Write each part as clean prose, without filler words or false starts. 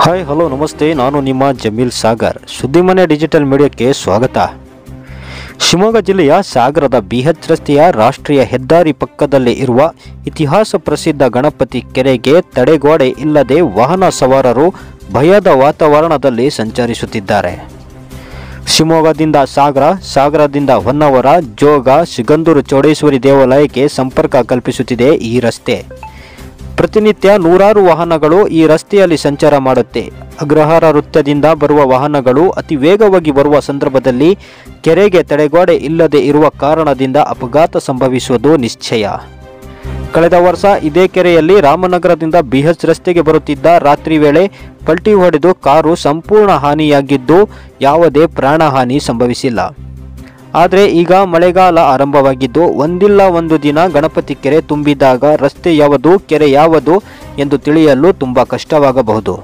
Hi hello ನಮಸ್ತೆ, ನಾನು ನಿಮ್ಮ ಜಮೀಲ್ ಸಾಗರ್. ಸುದ್ದಿಮನೆ ಡಿಜಿಟಲ್ ಮೀಡಿಯಾಕ್ಕೆ ಸ್ವಾಗತ. ಶಿವಮೊಗ್ಗ ಜಿಲ್ಲೆಯ ಸಾಗರದ BH ರಸ್ತೆಯ ರಾಷ್ಟ್ರೀಯ ಹೆದ್ದಾರಿ ಪಕ್ಕದಲ್ಲೇ ಇರುವ ಇತಿಹಾಸ ಪ್ರಸಿದ್ಧ ಗಣಪತಿ ಕೆರೆಗೆ ತಡೆಗೋಡೆ ಇಲ್ಲದೆ ವಾಹನ ಸವಾರರು ಭಯದ ವಾತಾವರಣದಲ್ಲಿ ಸಂಚರಿಸುತ್ತಿದ್ದಾರೆ. ಶಿವಮೊಗ್ಗದಿಂದ ಸಾಗರದಿಂದ ಹೊನ್ನಾವರ, ಜೋಗ, ಸಿಗಂದೂರು ಚೌಡೇಶ್ವರಿ ದೇವಾಲಯಕ್ಕೆ ಸಂಪರ್ಕ ಕಲ್ಪಿಸುತ್ತಿದೆ ಈ ರಸ್ತೆ. ಪ್ರತಿನಿತ್ಯ ನೂರಾರು ವಾಹನಗಳು ಈ ರಸ್ತೆಯಲ್ಲಿ ಸಂಚಾರ ಮಾಡುತ್ತೆ. ಅಗ್ರಹಾರ ವೃತ್ತದಿಂದ ಬರುವ ವಾಹನಗಳು ಅತಿ ವೇಗವಾಗಿ ಬರುವ ಸಂದರ್ಭದಲ್ಲಿ ಕೆರೆಗೆ ತಡೆಗೋಡೆ ಇಲ್ಲದೆ ಇರುವ ಕಾರಣದಿಂದ ಅಪಘಾತ ಸಂಭವಿಸುವುದು ನಿಶ್ಚಯ. ಕಳೆದ ವರ್ಷ ಇದೇ ಕೆರೆಯಲ್ಲಿ ರಾಮನಗರದಿಂದ BH ರಸ್ತೆಗೆ ಬರುತ್ತಿದ್ದ ರಾತ್ರಿ ವೇಳೆ ಪಲ್ಟಿ ಹೊಡೆದು ಕಾರು ಸಂಪೂರ್ಣ ಹಾನಿಯಾಗಿದ್ದು ಯಾವುದೇ ಪ್ರಾಣಹಾನಿ ಸಂಭವಿಸಿಲ್ಲ. ಆದರೆ ಈಗ ಮಳೆಗಾಲ ಆರಂಭವಾಗಿದ್ದು ಒಂದಿಲ್ಲ ಒಂದು ದಿನ ಗಣಪತಿ ಕೆರೆ ತುಂಬಿದಾಗ ರಸ್ತೆ ಯಾವುದು, ಕೆರೆ ಯಾವುದು ಎಂದು ತಿಳಿಯಲು ತುಂಬ ಕಷ್ಟವಾಗಬಹುದು.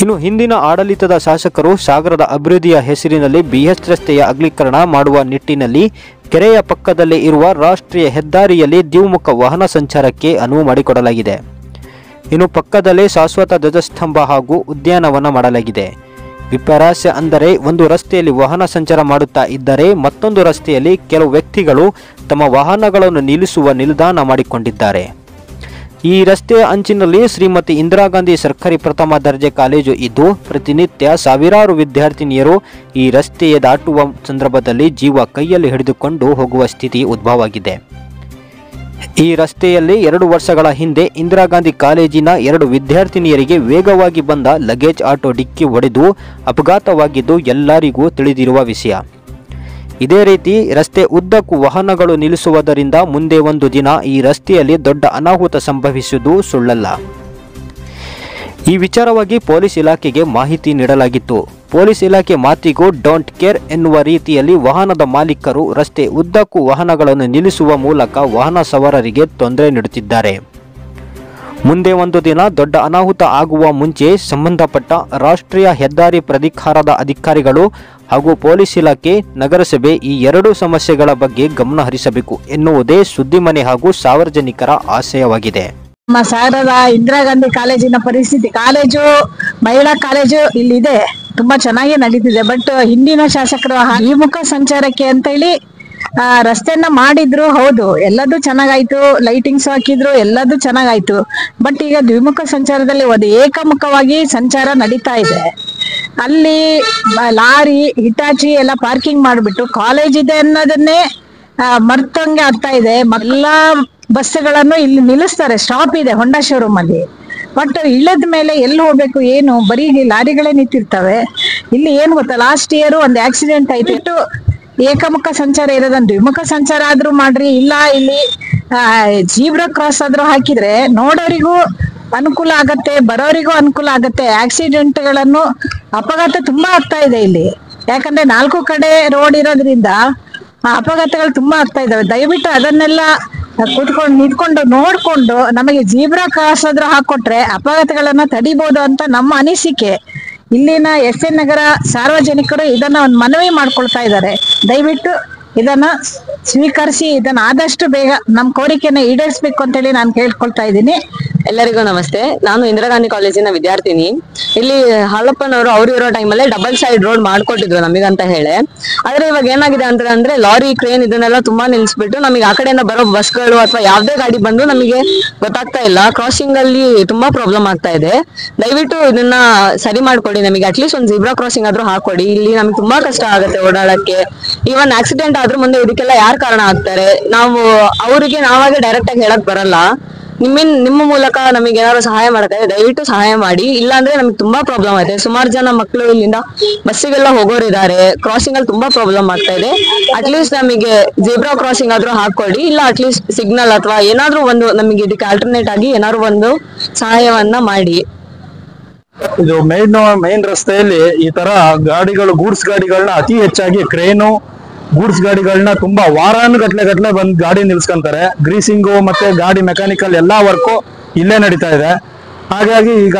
ಇನ್ನು ಹಿಂದಿನ ಆಡಳಿತದ ಶಾಸಕರು ಸಾಗರದ ಅಭಿವೃದ್ಧಿಯ ಹೆಸರಿನಲ್ಲಿ BH ರಸ್ತೆಯ ಅಗಲೀಕರಣ ಮಾಡುವ ನಿಟ್ಟಿನಲ್ಲಿ ಕೆರೆಯ ಪಕ್ಕದಲ್ಲೇ ಇರುವ ರಾಷ್ಟ್ರೀಯ ಹೆದ್ದಾರಿಯಲ್ಲಿ ದ್ವಿಮುಖ ವಾಹನ ಸಂಚಾರಕ್ಕೆ ಅನುವು ಮಾಡಿಕೊಡಲಾಗಿದೆ. ಇನ್ನು ಪಕ್ಕದಲ್ಲೇ ಶಾಶ್ವತ ಧ್ವಜಸ್ತಂಭ ಹಾಗೂ ಉದ್ಯಾನವನ ಮಾಡಲಾಗಿದೆ. ವಿಪರ್ಯಾಸ ಅಂದರೆ ಒಂದು ರಸ್ತೆಯಲ್ಲಿ ವಾಹನ ಸಂಚಾರ ಮಾಡುತ್ತಾ ಇದ್ದರೆ ಮತ್ತೊಂದು ರಸ್ತೆಯಲ್ಲಿ ಕೆಲವು ವ್ಯಕ್ತಿಗಳು ತಮ್ಮ ವಾಹನಗಳನ್ನು ನಿಲ್ಲಿಸುವ ನಿಲ್ದಾಣ ಮಾಡಿಕೊಂಡಿದ್ದಾರೆ. ಈ ರಸ್ತೆಯ ಅಂಚಿನಲ್ಲಿ ಶ್ರೀಮತಿ ಇಂದಿರಾ ಗಾಂಧಿ ಸರ್ಕಾರಿ ಪ್ರಥಮ ದರ್ಜೆ ಕಾಲೇಜು ಇದ್ದು ಪ್ರತಿನಿತ್ಯ ಸಾವಿರಾರು ವಿದ್ಯಾರ್ಥಿನಿಯರು ಈ ರಸ್ತೆಯ ದಾಟುವ ಸಂದರ್ಭದಲ್ಲಿ ಜೀವ ಕೈಯಲ್ಲಿ ಹಿಡಿದುಕೊಂಡು ಹೋಗುವ ಸ್ಥಿತಿ ಉದ್ಭವವಾಗಿದೆ. ಈ ರಸ್ತೆಯಲ್ಲಿ 2 ವರ್ಷಗಳ ಹಿಂದೆ ಇಂದಿರಾ ಗಾಂಧಿ ಕಾಲೇಜಿನ 2 ವಿದ್ಯಾರ್ಥಿನಿಯರಿಗೆ ವೇಗವಾಗಿ ಬಂದ ಲಗೇಜ್ ಆಟೋ ಡಿಕ್ಕಿ ಹೊಡೆದು ಅಪಘಾತವಾಗಿದ್ದು ಎಲ್ಲರಿಗೂ ತಿಳಿದಿರುವ ವಿಷಯ. ಇದೇ ರೀತಿ ರಸ್ತೆ ಉದ್ದಕ್ಕೂ ವಾಹನಗಳು ನಿಲ್ಲಿಸುವುದರಿಂದ ಮುಂದೆ ಒಂದು ದಿನ ಈ ರಸ್ತೆಯಲ್ಲಿ ದೊಡ್ಡ ಅನಾಹುತ ಸಂಭವಿಸುವುದು ಸುಳ್ಳಲ್ಲ. ಈ ವಿಚಾರವಾಗಿ ಪೊಲೀಸ್ ಇಲಾಖೆಗೆ ಮಾಹಿತಿ ನೀಡಲಾಗಿತ್ತು. ಪೊಲೀಸ್ ಇಲಾಖೆ ಮಾತಿಗೂ ಡೋಂಟ್ ಕೇರ್ ಎನ್ನುವ ರೀತಿಯಲ್ಲಿ ವಾಹನದ ಮಾಲೀಕರು ರಸ್ತೆ ಉದ್ದಕ್ಕೂ ವಾಹನಗಳನ್ನು ನಿಲ್ಲಿಸುವ ಮೂಲಕ ವಾಹನ ಸವಾರರಿಗೆ ತೊಂದರೆ ನೀಡುತ್ತಿದ್ದಾರೆ. ಮುಂದೆ ಒಂದು ದಿನ ದೊಡ್ಡ ಅನಾಹುತ ಆಗುವ ಮುಂಚೆ ಸಂಬಂಧಪಟ್ಟ ರಾಷ್ಟ್ರೀಯ ಹೆದ್ದಾರಿ ಪ್ರಾಧಿಕಾರದ ಅಧಿಕಾರಿಗಳು ಹಾಗೂ ಪೊಲೀಸ್ ಇಲಾಖೆ, ನಗರಸಭೆ ಈ 2 ಸಮಸ್ಯೆಗಳ ಬಗ್ಗೆ ಗಮನ ಹರಿಸಬೇಕು ಎನ್ನುವುದೇ ಸುದ್ದಿಮನೆ ಹಾಗೂ ಸಾರ್ವಜನಿಕರ ಆಶಯವಾಗಿದೆ. ನಮ್ಮ ಸಾಗರದ ಇಂದಿರಾ ಗಾಂಧಿ ಕಾಲೇಜಿನ ಪರಿಸ್ಥಿತಿ, ಕಾಲೇಜು ಮಹಿಳಾ ಕಾಲೇಜು ಇಲ್ಲಿದೆ, ತುಂಬಾ ಚೆನ್ನಾಗಿ ನಡೀತಿದೆ. ಬಟ್ ಹಿಂದಿನ ಶಾಸಕರು ದ್ವಿಮುಖ ಸಂಚಾರಕ್ಕೆ ಅಂತ ಹೇಳಿ ರಸ್ತೆಯನ್ನ ಮಾಡಿದ್ರು. ಹೌದು, ಎಲ್ಲದೂ ಚೆನ್ನಾಗಾಯ್ತು, ಲೈಟಿಂಗ್ಸ್ ಹಾಕಿದ್ರು, ಎಲ್ಲದೂ ಚೆನ್ನಾಗಾಯ್ತು. ಬಟ್ ಈಗ ದ್ವಿಮುಖ ಸಂಚಾರದಲ್ಲಿ ಒಂದು ಏಕಮುಖವಾಗಿ ಸಂಚಾರ ನಡೀತಾ ಇದೆ. ಅಲ್ಲಿ ಲಾರಿ, ಹಿಟಾಚಿ ಎಲ್ಲ ಪಾರ್ಕಿಂಗ್ ಮಾಡಿಬಿಟ್ಟು ಕಾಲೇಜ್ ಇದೆ ಅನ್ನೋದನ್ನೇ ಮರ್ತಂಗೆ ಆಗ್ತಾ ಇದೆ. ಎಲ್ಲಾ ಬಸ್ಗಳನ್ನು ಇಲ್ಲಿ ನಿಲ್ಲಿಸ್ತಾರೆ. ಸ್ಟಾಪ್ ಇದೆ ಹೊಂಡಾ ಶೋರೂಮ್ ಅಲ್ಲಿ. ಬಟ್ ಇಲ್ಲದ ಮೇಲೆ ಎಲ್ಲಿ ಹೋಗ್ಬೇಕು, ಏನು, ಬರೀ ಲಾರಿಗಳೇ ನಿಂತಿರ್ತವೆ. ಇಲ್ಲಿ ಏನ್ ಗೊತ್ತಾ, ಲಾಸ್ಟ್ ಇಯರ್ ಒಂದು ಆಕ್ಸಿಡೆಂಟ್ ಆಯ್ತು. ಏಕಮುಖ ಸಂಚಾರ ಇರೋದನ್ನ ದ್ವಿಮುಖ ಸಂಚಾರ ಆದ್ರೂ ಮಾಡ್ರಿ, ಇಲ್ಲ ಇಲ್ಲಿ ಜೀಬ್ರಾ ಕ್ರಾಸ್ ಆದ್ರೂ ಹಾಕಿದ್ರೆ ನೋಡೋರಿಗೂ ಅನುಕೂಲ ಆಗತ್ತೆ, ಬರೋರಿಗೂ ಅನುಕೂಲ ಆಗತ್ತೆ. ಆಕ್ಸಿಡೆಂಟ್ಗಳನ್ನು, ಅಪಘಾತ ತುಂಬಾ ಆಗ್ತಾ ಇದೆ ಇಲ್ಲಿ. ಯಾಕಂದ್ರೆ 4 ಕಡೆ ರೋಡ್ ಇರೋದ್ರಿಂದ ಅಪಘಾತಗಳು ತುಂಬಾ ಆಗ್ತಾ ಇದಾವೆ. ದಯವಿಟ್ಟು ಅದನ್ನೆಲ್ಲ ನಿಂತ್ಕೊಂಡು ನೋಡ್ಕೊಂಡು ನಮಗೆ ಜೀಬ್ರಾ ಕ್ರಾಸ್ ಆದ್ರೂ ಹಾಕೊಟ್ರೆ ಅಪಘಾತಗಳನ್ನ ತಡಿಬಹುದು ಅಂತ ನಮ್ಮ ಅನಿಸಿಕೆ. ಇಲ್ಲಿನ SN ನಗರ ಸಾರ್ವಜನಿಕರು ಇದನ್ನ ಒಂದು ಮನವಿ ಮಾಡ್ಕೊಳ್ತಾ ಇದ್ದಾರೆ. ದಯವಿಟ್ಟು ಇದನ್ನ ಸ್ವೀಕರಿಸಿ ಇದನ್ನ ಆದಷ್ಟು ಬೇಗ ನಮ್ಮ ಕೋರಿಕೆನ ಈಡೇರಿಸಬೇಕು ಅಂತ ಹೇಳಿ ನಾನು ಕೇಳ್ಕೊಳ್ತಾ ಇದ್ದೀನಿ. ಎಲ್ಲರಿಗೂ ನಮಸ್ತೆ. ನಾನು ಇಂದಿರಾ ಗಾಂಧಿ ಕಾಲೇಜಿನ ವಿದ್ಯಾರ್ಥಿನಿ. ಇಲ್ಲಿ ಹಾಲಪ್ಪನವರು ಅವ್ರು ಇರೋ ಟೈಮಲ್ಲೇ ಡಬಲ್ ಸೈಡ್ ರೋಡ್ ಮಾಡ್ಕೊಟ್ಟಿದ್ರು ನಮಗಂತ ಹೇಳಿ. ಆದ್ರೆ ಇವಾಗ ಏನಾಗಿದೆ ಅಂದ್ರೆ ಲಾರಿ, ಕ್ರೇನ್ ಇದನ್ನೆಲ್ಲ ತುಂಬಾ ನಿಲ್ಸ್ಬಿಟ್ಟು ನಮಗೆ ಆ ಕಡೆಯಿಂದ ಬರೋ ಬಸ್ಗಳು ಅಥವಾ ಯಾವ್ದೇ ಗಾಡಿ ಬಂದು ನಮಗೆ ಗೊತ್ತಾಗ್ತಾ ಇಲ್ಲ. ಕ್ರಾಸಿಂಗ್ ಅಲ್ಲಿ ತುಂಬಾ ಪ್ರಾಬ್ಲಮ್ ಆಗ್ತಾ ಇದೆ. ದಯವಿಟ್ಟು ಇದನ್ನ ಸರಿ ಮಾಡ್ಕೊಡಿ. ನಮಗೆ ಅಟ್ಲೀಸ್ಟ್ ಒಂದು ಜೀಬ್ರಾ ಕ್ರಾಸಿಂಗ್ ಆದ್ರೂ ಹಾಕೊಡಿ. ಇಲ್ಲಿ ನಮ್ಗೆ ತುಂಬಾ ಕಷ್ಟ ಆಗುತ್ತೆ ಓಡಾಡಕ್ಕೆ. ಇವನ್ ಆಕ್ಸಿಡೆಂಟ್ ಆದ್ರೂ ಮುಂದೆ ಇದಕ್ಕೆಲ್ಲ ಯಾರು ಕಾರಣ ಆಗ್ತಾರೆ? ನಾವು ಅವರಿಗೆ ನಾವಾಗೆ ಡೈರೆಕ್ಟ್ ಆಗಿ ಹೇಳಕ್ ಬರಲ್ಲ. ನಿಮ್ಮ ಮೂಲಕ ನಮಗೆ ಏನಾದ್ರು ಸಹಾಯ ಮಾಡಕ್ಕೆ ದಯವಿಟ್ಟು ಸಹಾಯ ಮಾಡಿ. ಇಲ್ಲಾಂದ್ರೆ ನಮ್ಗೆ ತುಂಬಾ ಪ್ರಾಬ್ಲಮ್ ಆಯ್ತು. ಸುಮಾರು ಜನ ಮಕ್ಕಳು ಇಲ್ಲಿಂದ ಬಸ್ಸಿಗೆಲ್ಲ ಹೋಗೋರಿದ್ದಾರೆ. ಕ್ರಾಸಿಂಗ್ ಅಲ್ಲಿ ತುಂಬಾ ಪ್ರಾಬ್ಲಮ್ ಆಗ್ತಾ ಇದೆ. ಅಟ್ಲೀಸ್ಟ್ ನಮಗೆ ಜೀಬ್ರಾ ಕ್ರಾಸಿಂಗ್ ಆದ್ರೂ ಹಾಕೊಡಿ, ಇಲ್ಲ ಅಟ್ಲೀಸ್ಟ್ ಸಿಗ್ನಲ್ ಅಥವಾ ಏನಾದ್ರೂ ಒಂದು ನಮಗೆ ಇದಕ್ಕೆ ಆಲ್ಟರ್ನೇಟ್ ಆಗಿ ಏನಾದ್ರು ಒಂದು ಸಹಾಯವನ್ನ ಮಾಡಿ. ಇದು ಮೇನ್ ರಸ್ತೆಯಲ್ಲಿ ಈ ತರ ಗಾಡಿಗಳು, ಗೂಡ್ಸ್ ಗಾಡಿಗಳನ್ನ ಅತಿ ಹೆಚ್ಚಾಗಿ ಕ್ರೇನು, ಗೂಡ್ಸ್ ಗಾಡಿಗಳನ್ನ ತುಂಬಾ ವಾರಾನುಗಟ್ಲೆ ಬಂದು ಗಾಡಿ ನಿಲ್ಸ್ಕೊಂತಾರೆ. ಗ್ರೀಸಿಂಗು ಮತ್ತೆ ಗಾಡಿ ಮೆಕ್ಯಾನಿಕಲ್ ಎಲ್ಲಾ ವರ್ಕು ಇಲ್ಲೇ ನಡೀತಾ ಇದೆ. ಹಾಗಾಗಿ ಈಗ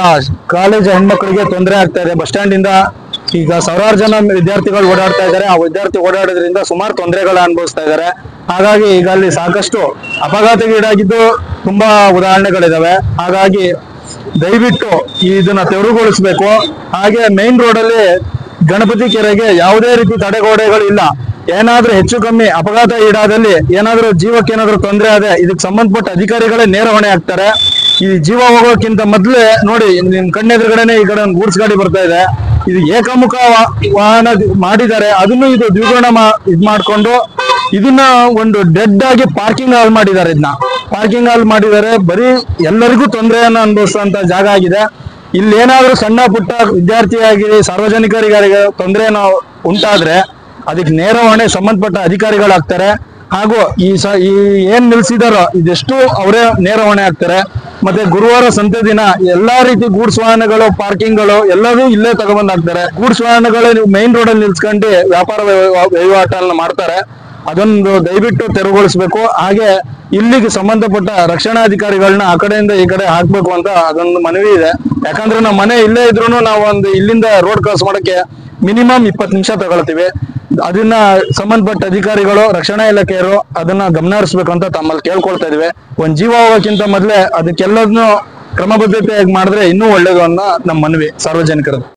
ಕಾಲೇಜ್ ಹೆಣ್ಮಕ್ಳಿಗೆ ತೊಂದರೆ ಆಗ್ತಾ ಇದೆ. ಬಸ್ ಸ್ಟ್ಯಾಂಡ್ ಇಂದ ಈಗ ಸಾವಿರಾರು ಜನ ವಿದ್ಯಾರ್ಥಿಗಳು ಓಡಾಡ್ತಾ ಇದ್ದಾರೆ. ಆ ವಿದ್ಯಾರ್ಥಿ ಓಡಾಡೋದ್ರಿಂದ ಸುಮಾರು ತೊಂದರೆಗಳ ಅನುಭವಿಸ್ತಾ ಇದ್ದಾರೆ. ಹಾಗಾಗಿ ಈಗ ಅಲ್ಲಿ ಸಾಕಷ್ಟು ಅಪಘಾತಗೀಡಾಗಿದ್ದು ತುಂಬಾ ಉದಾಹರಣೆಗಳಿದಾವೆ. ಹಾಗಾಗಿ ದಯವಿಟ್ಟು ಇದನ್ನ ತೆರವುಗೊಳಿಸ್ಬೇಕು. ಹಾಗೆ ಮೇನ್ ರೋಡ್ ಅಲ್ಲಿ ಗಣಪತಿ ಕೆರೆಗೆ ಯಾವುದೇ ರೀತಿ ತಡೆಗೋಡೆಗಳು ಇಲ್ಲ. ಏನಾದ್ರೂ ಹೆಚ್ಚು ಕಮ್ಮಿ ಅಪಘಾತ ಈಡಾದಲ್ಲಿ ಏನಾದ್ರೂ ಜೀವಕ್ಕೆ ಏನಾದ್ರೂ ತೊಂದರೆ ಆದ್ರೆ ಇದಕ್ಕೆ ಸಂಬಂಧಪಟ್ಟ ಅಧಿಕಾರಿಗಳೇ ನೇರ ಹೊಣೆ ಆಗ್ತಾರೆ. ಈ ಜೀವ ಹೋಗೋಕ್ಕಿಂತ ಮೊದ್ಲೇ ನೋಡಿ, ನಿಮ್ ಕಣ್ಣೆದುರುಗಡೆನೆ ಈ ಕಡೆ ಒಂದು ಗೂಡ್ಸ್ ಗಾಡಿ ಬರ್ತಾ ಇದೆ. ಇದು ಏಕಮುಖ ವಾಹನ ಮಾಡಿದ್ದಾರೆ. ಅದನ್ನು ಇದು ದ್ವಿಗುಣ ಇದ್ ಮಾಡ್ಕೊಂಡು ಇದನ್ನ ಒಂದು ಡೆಡ್ ಆಗಿ ಪಾರ್ಕಿಂಗ್ ಹಾಲ್ ಮಾಡಿದ್ದಾರೆ. ಇದನ್ನ ಪಾರ್ಕಿಂಗ್ ಹಾಲ್ ಮಾಡಿದ್ದಾರೆ. ಬರೀ ಎಲ್ಲರಿಗೂ ತೊಂದರೆಯನ್ನ ಅನುಭವಿಸುವಂತ ಜಾಗ ಆಗಿದೆ. ಇಲ್ಲಿ ಏನಾದ್ರೂ ಸಣ್ಣ ಪುಟ್ಟ ವಿದ್ಯಾರ್ಥಿಯಾಗಿ ಸಾರ್ವಜನಿಕರಿಗೆ ತೊಂದರೆಯನ್ನು ಉಂಟಾದ್ರೆ ಅದಕ್ಕೆ ನೇರ ಹೊಣೆ ಸಂಬಂಧಪಟ್ಟ ಅಧಿಕಾರಿಗಳಾಗ್ತಾರೆ. ಹಾಗೂ ಈ ಏನ್ ನಿಲ್ಸಿದಾರೋ ಇದೆಷ್ಟು ಅವರೇ ನೇರ ಹೊಣೆ ಆಗ್ತಾರೆ. ಮತ್ತೆ ಗುರುವಾರ ಸಂತೆ ದಿನ ಎಲ್ಲಾ ರೀತಿ ಗೂಡ್ಸ್ ವಾಹನಗಳು ಪಾರ್ಕಿಂಗ್ಗಳು ಎಲ್ಲರೂ ಇಲ್ಲೇ ತಗೊಬಂದ್ ಹಾಕ್ತಾರೆ. ಗೂಡ್ಸ್ ವಾಹನಗಳು ಮೈನ್ ರೋಡ್ ಅಲ್ಲಿ ನಿಲ್ಸ್ಕೊಂಡು ವ್ಯಾಪಾರ ವಹಿವಾಟನ್ನ ಮಾಡ್ತಾರೆ. ಅದೊಂದು ದಯವಿಟ್ಟು ತೆರವುಗೊಳಿಸ್ಬೇಕು. ಹಾಗೆ ಇಲ್ಲಿಗೆ ಸಂಬಂಧಪಟ್ಟ ರಕ್ಷಣಾಧಿಕಾರಿಗಳನ್ನ ಆ ಕಡೆಯಿಂದ ಈ ಕಡೆ ಹಾಕ್ಬೇಕು ಅಂತ ಅದೊಂದು ಮನವಿ ಇದೆ. ಯಾಕಂದ್ರೆ ನಾವು ಮನೆ ಇಲ್ಲೇ ಇದ್ರು ನಾವು ಒಂದು ಇಲ್ಲಿಂದ ರೋಡ್ ಕ್ರಾಸ್ ಮಾಡಕ್ಕೆ ಮಿನಿಮಮ್ 20 ನಿಮಿಷ ತಗೊಳ್ತೀವಿ. ಅದನ್ನ ಸಂಬಂಧಪಟ್ಟ ಅಧಿಕಾರಿಗಳು, ರಕ್ಷಣಾ ಇಲಾಖೆಯರು ಅದನ್ನ ಗಮನ ಹರಿಸ್ಬೇಕು ಅಂತ ತಮ್ಮಲ್ಲಿ ಕೇಳ್ಕೊಳ್ತಾ ಇದೀವಿ. ಒಂದ್ ಜೀವ ಹೋಗೋಕ್ಕಿಂತ ಮೊದ್ಲೇ ಅದಕ್ಕೆಲ್ಲದನ್ನು ಕ್ರಮಬದ್ಧತೆಯಾಗಿ ಮಾಡಿದ್ರೆ ಇನ್ನೂ ಒಳ್ಳೇದು ಅನ್ನೋ ನಮ್ಮ ಮನವಿ ಸಾರ್ವಜನಿಕರದ್ದು.